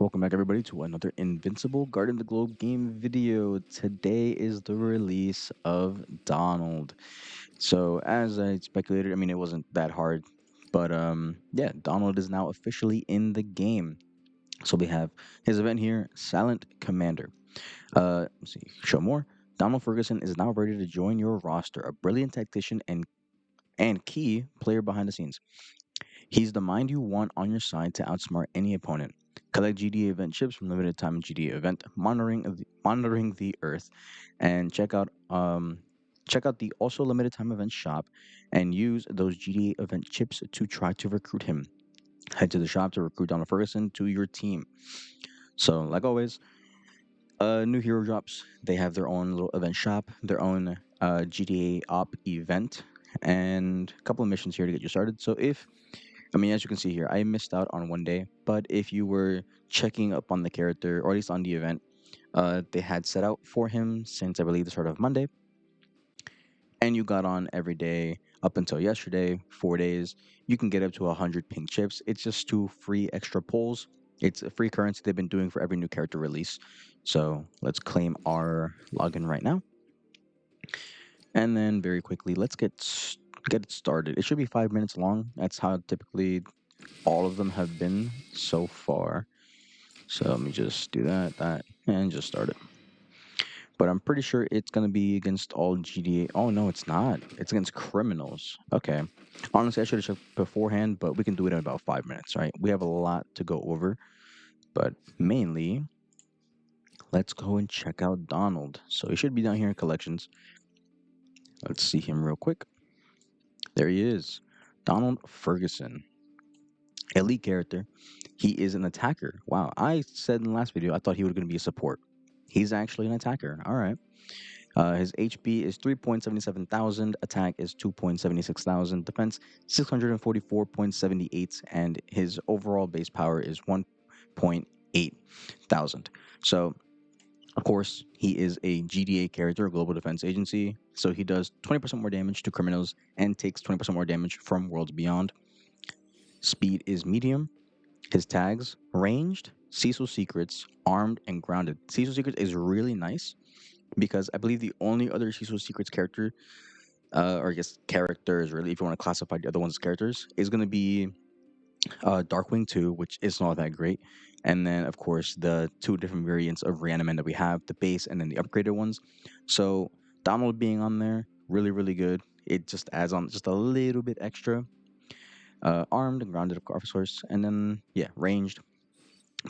Welcome back, everybody, to another Invincible Guarding the Globe game video. Today is the release of Donald. So, as I speculated, I mean, it wasn't that hard, but yeah, Donald is now officially in the game. So we have his event here, Silent Commander. Let's see, show more. Donald Ferguson is now ready to join your roster, a brilliant tactician and key player behind the scenes. He's the mind you want on your side to outsmart any opponent. Collect GDA event chips from limited time GDA event, monitoring the Earth, and check out the also limited time event shop, and use those GDA event chips to try to recruit him. Head to the shop to recruit Donald Ferguson to your team. So, like always, new hero drops. They have their own little event shop, their own GTA op event, and a couple of missions here to get you started. So if I mean, as you can see here, I missed out on one day, but if you were checking up on the character, or at least on the event, they had set out for him since I believe the start of Monday, and you got on every day up until yesterday, 4 days. You can get up to 100 pink chips. It's just two free extra pulls. It's a free currency they've been doing for every new character release. So let's claim our login right now, and then very quickly, let's get it started. It should be 5 minutes long. That's how typically all of them have been so far. So let me just do that, and just start it. But I'm pretty sure it's going to be against all GTA. Oh, no, it's not. It's against criminals. Okay. Honestly, I should have checked beforehand, but we can do it in about 5 minutes, right? We have a lot to go over. But mainly, let's go and check out Donald. So he should be down here in collections. Let's see him real quick. There he is. Donald Ferguson. Elite character. He is an attacker. Wow. I said in the last video I thought he was going to be a support. He's actually an attacker. All right. His HP is 3.77 thousand, attack is 2.76 thousand, defense 644.78, and his overall base power is 1.8 thousand. So, of course, he is a GDA character, Global Defense Agency. So he does 20% more damage to criminals and takes 20% more damage from worlds beyond. Speed is medium. His tags ranged, Cecil Secrets, armed, and grounded. Cecil Secrets is really nice because I believe the only other Cecil Secrets character, or I guess characters, really, if you want to classify the other ones as characters, is going to be Darkwing 2, which is not that great. And then, of course, the two different variants of Reaniman that we have, the base and then the upgraded ones. So, Donald being on there, really, really good. It just adds on just a little bit extra. Armed and grounded, of course. And then, yeah, ranged.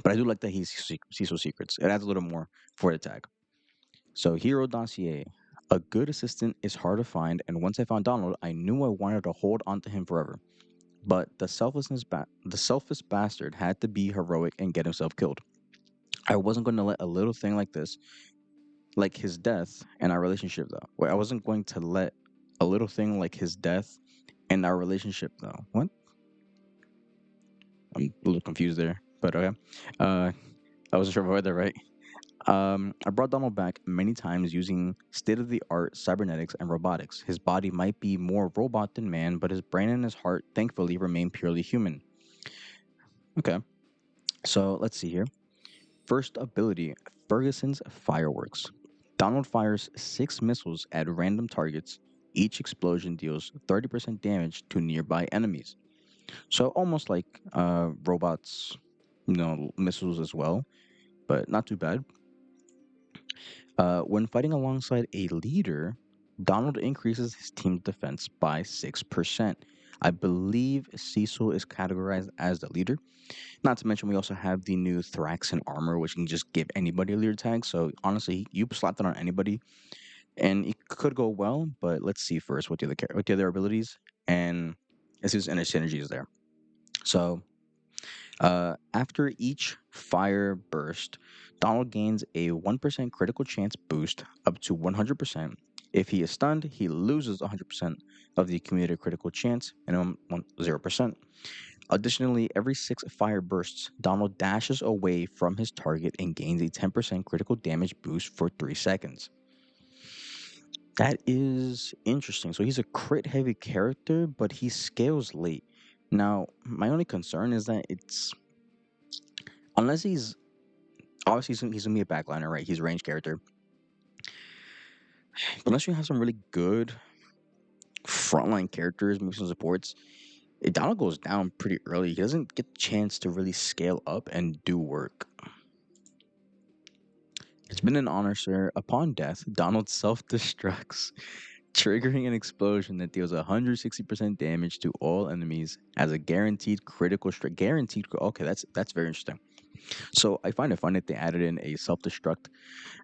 But I do like that he's Cecil Secrets. It adds a little more for the tag. So, Hero Dossier. A good assistant is hard to find, and once I found Donald, I knew I wanted to hold onto him forever. But the selfish bastard had to be heroic and get himself killed. I wasn't going to let a little thing like this, like his death and our relationship, though. Wait, I wasn't going to let a little thing like his death and our relationship, though. What? I'm a little confused there, but okay. Uh, I wasn't sure if I read that right. I brought Donald back many times using state of the art cybernetics and robotics. His body might be more robot than man, but his brain and his heart, thankfully, remain purely human. Okay, so let's see here. First ability, Ferguson's Fireworks. Donald fires 6 missiles at random targets. Each explosion deals 30% damage to nearby enemies. So almost like robots, missiles as well, but not too bad. When fighting alongside a leader, Donald increases his team's defense by 6%. I believe Cecil is categorized as the leader. Not to mention, we also have the new Thraxan armor, which can just give anybody a leader tag. So honestly, you slap that on anybody, and it could go well. But let's see first what the other abilities, and let's use inner synergies there. So after each fire burst, Donald gains a 1% critical chance boost up to 100%. If he is stunned, he loses 100% of the accumulated critical chance, and 0%. Additionally, every 6 fire bursts, Donald dashes away from his target and gains a 10% critical damage boost for 3 seconds. That is interesting. So he's a crit heavy character, but he scales late. Now, my only concern is that unless he's obviously he's gonna be a backliner, right? He's a range character. But unless you have some really good frontline characters, maybe some supports, Donald goes down pretty early. He doesn't get the chance to really scale up and do work. It's been an honor, sir. Upon death, Donald self destructs, triggering an explosion that deals 160% damage to all enemies as a guaranteed critical strike. Guaranteed. Okay, that's very interesting. So I find it fun that they added in a self destruct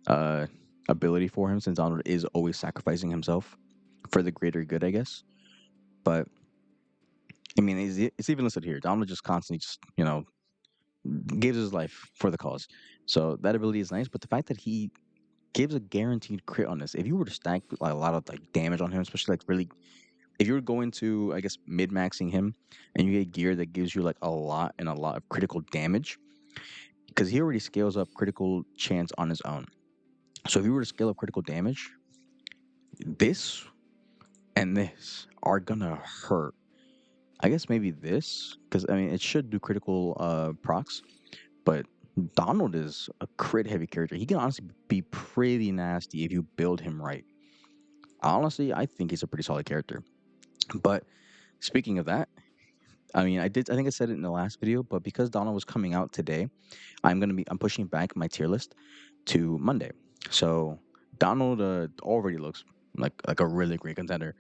uh, ability for him, since Donald is always sacrificing himself for the greater good, I guess. But I mean, it's even listed here. Donald just constantly just gives his life for the cause. So that ability is nice, but the fact that he gives a guaranteed crit on this, if you were to stack like a lot of like damage on him, especially like really, if you're going to I guess mid maxing him, and you get gear that gives you like a lot of critical damage, because he already scales up critical chance on his own. So if you were to scale up critical damage, this and this are gonna hurt. I guess maybe this, because I mean it should do critical procs, but Donald is a crit heavy character. He can honestly be pretty nasty if you build him right. Honestly, I think he's a pretty solid character. But speaking of that, I mean, I think I said it in the last video, but because Donald was coming out today, I'm pushing back my tier list to Monday. So Donald already looks like a really great contender.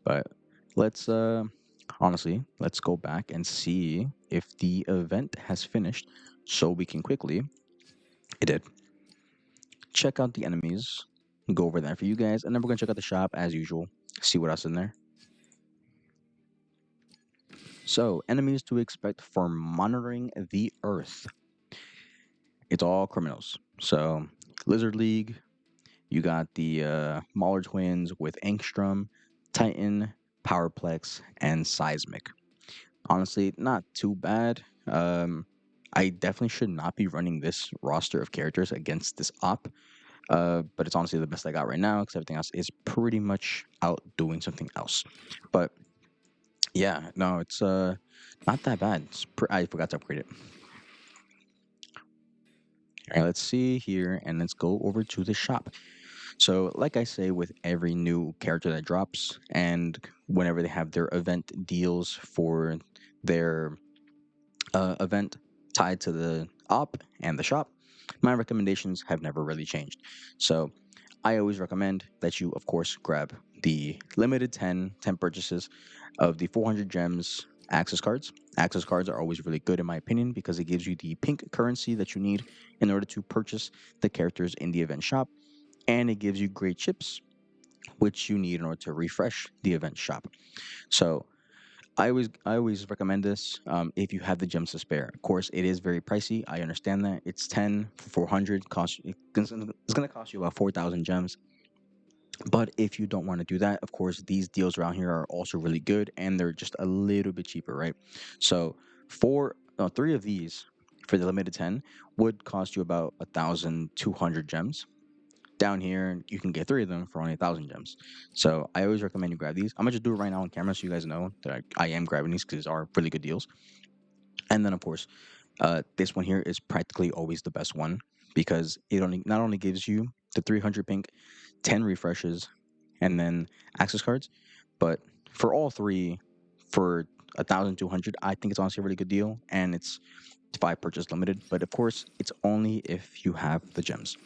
But let's honestly, let's go back and see if the event has finished so we can quickly, it did, check out the enemies, go over that for you guys, and then we're gonna check out the shop as usual, see what else in there. So, enemies to expect for monitoring the Earth. It's all criminals. So, Lizard League, you got the Mauler twins with Angstrom, Titan, Powerplex, and Seismic. Honestly, not too bad. I definitely should not be running this roster of characters against this op. But it's honestly the best I got right now because everything else is pretty much out doing something else. But yeah, no, it's not that bad. I forgot to upgrade it. All right, let's see here, and let's go over to the shop. So, like I say, with every new character that drops, and whenever they have their event deals for their event tied to the op and the shop, my recommendations have never really changed. So, I always recommend that you, of course, grab the limited 10 purchases of the 400 gems access cards. Access cards are always really good, in my opinion, because it gives you the pink currency that you need in order to purchase the characters in the event shop, and it gives you great chips, which you need in order to refresh the event shop. So, I always recommend this if you have the gems to spare. Of course, it is very pricey. I understand that it's 10 for 400. It's going to cost you about 4,000 gems. But if you don't want to do that, of course, these deals around here are also really good, and they're just a little bit cheaper, right? So three of these for the limited 10 would cost you about 1,200 gems. Down here, you can get three of them for only 1,000 gems. So I always recommend you grab these. I'm gonna just do it right now on camera so you guys know that I am grabbing these because these are really good deals. And then of course, this one here is practically always the best one because it only not only gives you the 300 pink, 10 refreshes, and then access cards, but for all three, for 1,200, I think it's honestly a really good deal, and it's 5 purchase limited. But of course, it's only if you have the gems.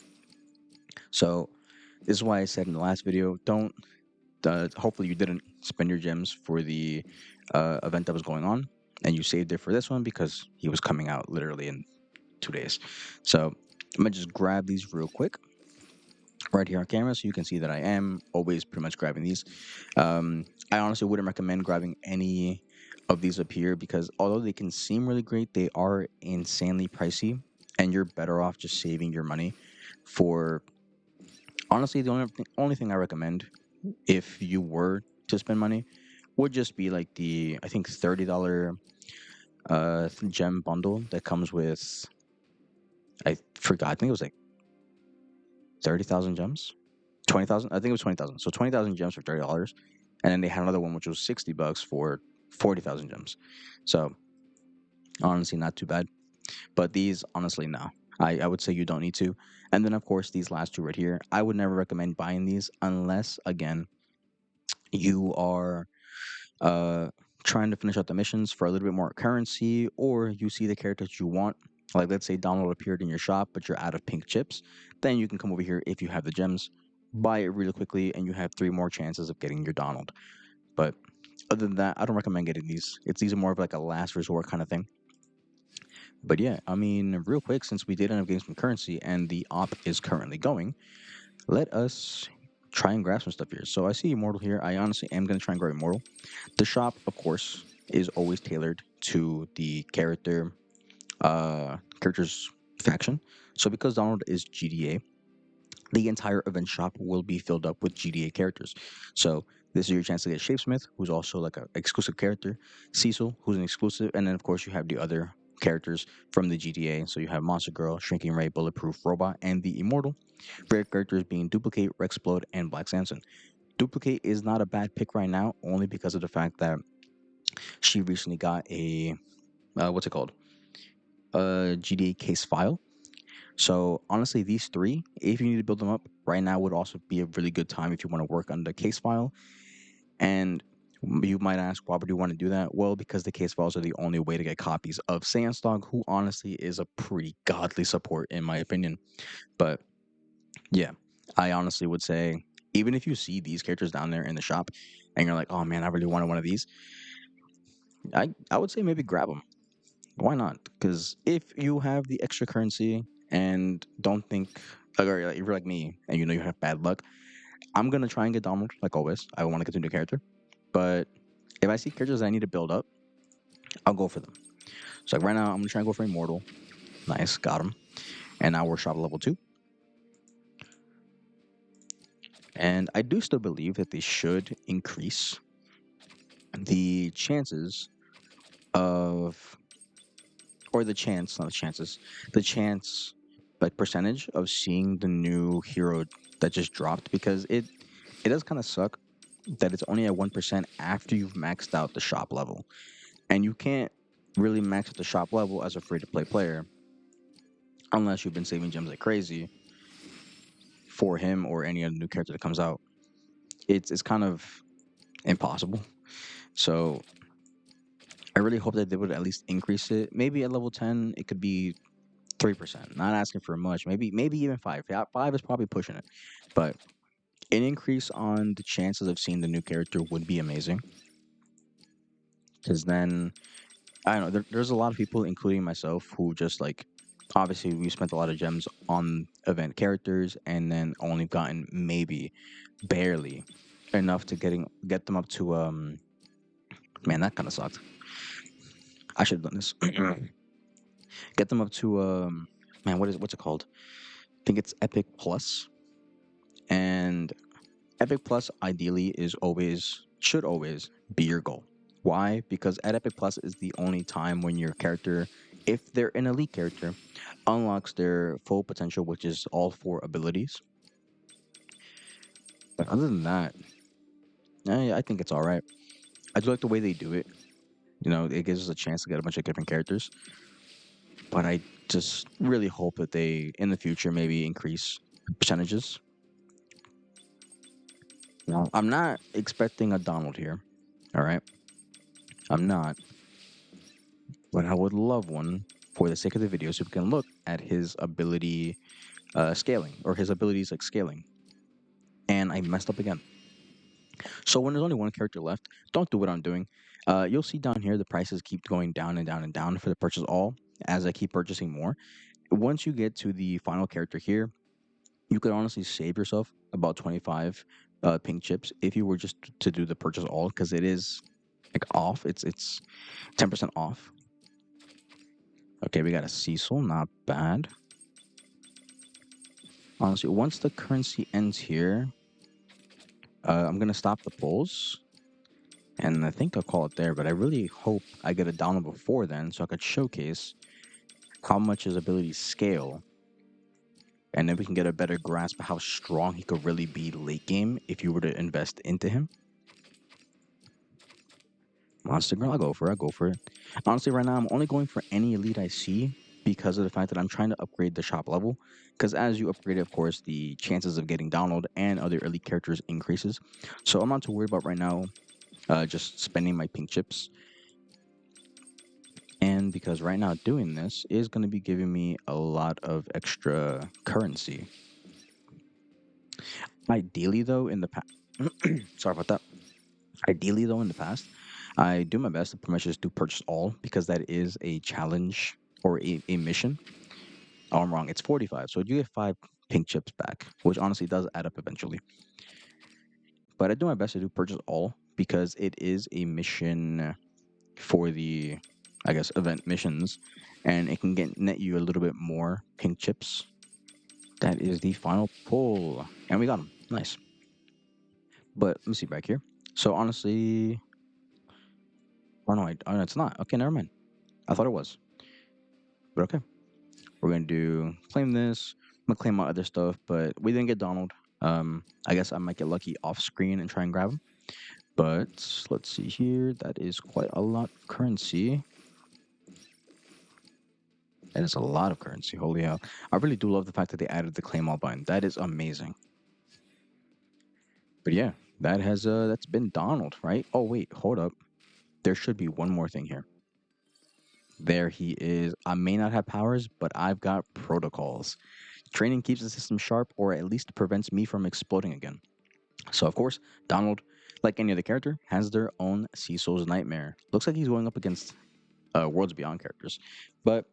So this is why I said in the last video, don't. Hopefully, you didn't spend your gems for the event that was going on, and you saved it for this one because he was coming out literally in 2 days. So I'm gonna just grab these real quick right here on camera so you can see that I am always pretty much grabbing these. I honestly wouldn't recommend grabbing any of these up here because although they can seem really great, they are insanely pricey, and you're better off just saving your money for. Honestly, the only thing I recommend if you were to spend money would just be like the I think $30 gem bundle that comes with I forgot I think it was like 30,000 gems, 20,000, I think it was 20,000, so 20,000 gems for $30, and then they had another one which was $60 for 40,000 gems. So honestly, not too bad. But these, honestly, no. I would say you don't need to. And then, of course, these last two right here, I would never recommend buying these unless, again, you are uh, trying to finish out the missions for a little bit more currency, or you see the characters you want. Like, let's say Donald appeared in your shop, but you're out of pink chips. Then you can come over here if you have the gems, buy it really quickly, and you have three more chances of getting your Donald. But other than that, I don't recommend getting these. These are more of like a last resort kind of thing. But yeah, I mean, real quick, since we did end up getting some currency and the op is currently going, let us try and grab some stuff here. So I see Immortal here. I honestly am going to try and grab Immortal. The shop, of course, is always tailored to the character's faction. So because Donald is GDA, the entire event shop will be filled up with GDA characters. So this is your chance to get Shapesmith, who's also like an exclusive character, Cecil, who's an exclusive, and then of course you have the other characters from the GDA. So you have Monster Girl, Shrinking Ray, Bulletproof Robot, and the Immortal. Rare characters being Duplicate, Rexplode, and Black Samson. Duplicate is not a bad pick right now, only because of the fact that she recently got a what's it called? A GDA case file. So honestly, these three, if you need to build them up right now, would also be a really good time if you want to work on the case file. And you might ask, why would you want to do that? Well, because the case files are the only way to get copies of Sandstog, who honestly is a pretty godly support in my opinion. But yeah, I honestly would say, even if you see these characters down there in the shop, and you're like, oh man, I really wanted one of these, I would say maybe grab them. Why not? Because if you have the extra currency and don't think, like, or like, if you're like me and you know you have bad luck, I'm gonna try and get Donald like always. I want to get the new character, but if I see characters I need to build up, I'll go for them. So like right now, I'm gonna try and go for Immortal. Nice, got him. And now we're shop level 2. And I do still believe that they should increase the chances of, or the chance, not the chances, the chance, like percentage of seeing the new hero that just dropped, because it does kind of suck that it's only at 1% after you've maxed out the shop level, and you can't really max out the shop level as a free to play player unless you've been saving gems like crazy for him or any other new character that comes out. It's kind of impossible. So I really hope that they would at least increase it. Maybe at level 10, it could be 3%. Not asking for much. Maybe even 5. Yeah, 5 is probably pushing it. But an increase on the chances of seeing the new character would be amazing. Because then, I don't know, there's a lot of people, including myself, who just like, obviously, we spent a lot of gems on event characters and then only gotten maybe barely enough to get them up to, man, that kind of sucked. I should have done this. Get them up to, man, what's it called? I think it's Epic Plus. And Epic Plus ideally should always be your goal. Why? Because at Epic Plus is the only time when your character, if they're an elite character, unlocks their full potential, which is all 4 abilities. But other than that, I think it's all right. I do like the way they do it. You know, it gives us a chance to get a bunch of different characters. But I just really hope that they, in the future, maybe increase percentages. Now, I'm not expecting a Donald here. All right. I'm not. But I would love one for the sake of the video so we can look at his ability scaling, or his abilities like scaling. And I messed up again. So when there's only one character left, don't do what I'm doing. You'll see down here the prices keep going down and down and down for the purchase all as I keep purchasing more. Once you get to the final character here, you could honestly save yourself about 25 pink chips if you were just to do the purchase all, because it is like off. It's 10% off. Okay, we got a Cecil, not bad. Honestly, once the currency ends here, I'm gonna stop the polls, and I think I'll call it there. But I really hope I get a download before then, so I could showcase how much his abilities scale, and then we can get a better grasp of how strong he could really be late game if you were to invest into him. Monster Girl, I'll go for it. Honestly, right now I'm only going for any elite I see because of the fact that I'm trying to upgrade the shop level. Because as you upgrade it, of course, the chances of getting Donald and other elite characters increases. So I'm not too worried about right now just spending my pink chips. And because right now doing this is going to be giving me a lot of extra currency. Ideally, though, in the past, sorry about that. Ideally, though, in the past, I do my best to pretty much just do purchase all because that is a challenge or a mission. Oh, I'm wrong. It's 45. So you get 5 pink chips back, which honestly does add up eventually. But I do my best to do purchase all because it is a mission for the, I guess, event missions, and it can get net you a little bit more pink chips. That is the final pull, and we got him. Nice. But let me see back here. So honestly, oh no, oh, no, it's not. Okay, never mind. I thought it was, but okay. We're gonna do claim this. I'm gonna claim my other stuff, but we didn't get Donald. I guess I might get lucky off screen and try and grab him. But let's see here. That is quite a lot of currency. That is a lot of currency. Holy hell! I really do love the fact that they added the claim all button. That is amazing. But yeah, that's been Donald, right? Oh wait, hold up. There should be one more thing here. There he is. I may not have powers, but I've got protocols. Training keeps the system sharp, or at least prevents me from exploding again. So, of course, Donald, like any other character, has their own Cecil's Nightmare. Looks like he's going up against Worlds Beyond characters. But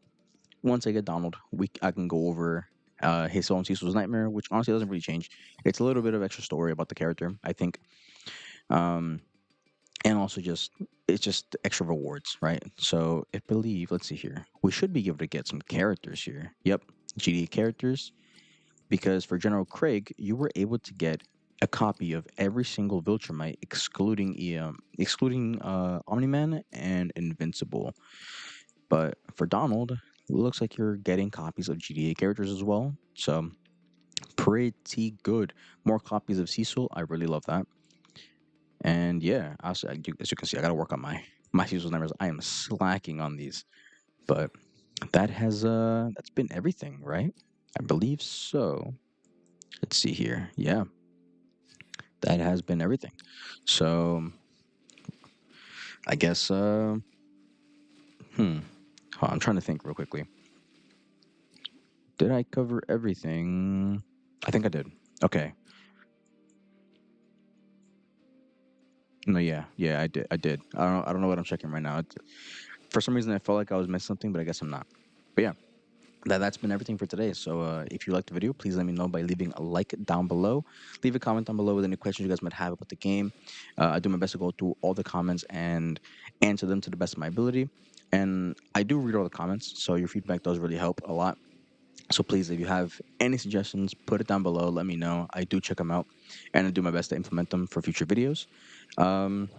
once I get Donald, I can go over his own Cecil's Nightmare, which honestly doesn't really change. It's a little bit of extra story about the character, I think. Um, and also just it's just extra rewards, right? So I believe, let's see here, we should be able to get some characters here. Yep, GD characters, because for General Craig, you were able to get a copy of every single Viltrumite, excluding Omni-Man and Invincible. But for Donald, it looks like you're getting copies of GDA characters as well. So pretty good. More copies of Cecil. I really love that. And yeah, also, as you can see, I gotta work on my Cecil's numbers. I am slacking on these, but that's been everything, right? I believe so. Let's see here. Yeah, that has been everything. So I guess hmm. I'm trying to think real quickly. Did I cover everything? I think I did. Okay. No, yeah, I did. I did. I don't know what I'm checking right now. For some reason, I felt like I was missing something, but I guess I'm not. But yeah, that's been everything for today. So if you liked the video, please let me know by leaving a like down below. Leave a comment down below with any questions you guys might have about the game. I do my best to go through all the comments and answer them to the best of my ability. And I do read all the comments, so your feedback does really help a lot. So please, if you have any suggestions, put it down below. Let me know. I do check them out, and I do my best to implement them for future videos. Um,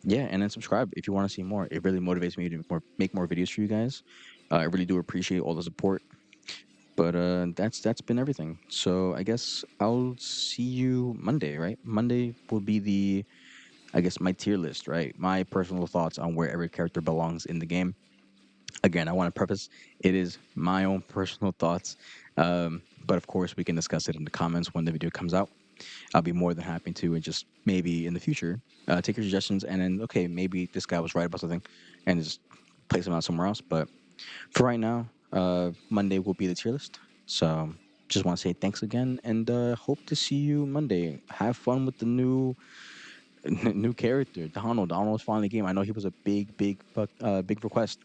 yeah, and then subscribe if you want to see more. It really motivates me to make more videos for you guys. I really do appreciate all the support. But that's been everything. So I guess I'll see you Monday, right? Monday will be I guess my tier list, right? My personal thoughts on where every character belongs in the game. Again, I want to preface it is my own personal thoughts, but of course we can discuss it in the comments when the video comes out. I'll be more than happy to, and just maybe in the future, take your suggestions, and then okay, maybe this guy was right about something, and just place them out somewhere else. But for right now, Monday will be the tier list. So just want to say thanks again, and hope to see you Monday. Have fun with the new new character, Donald. Donald was finally game. I know he was a big request.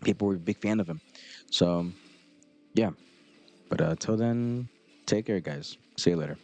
People were a big fan of him. So yeah, but till then, take care, guys. See you later.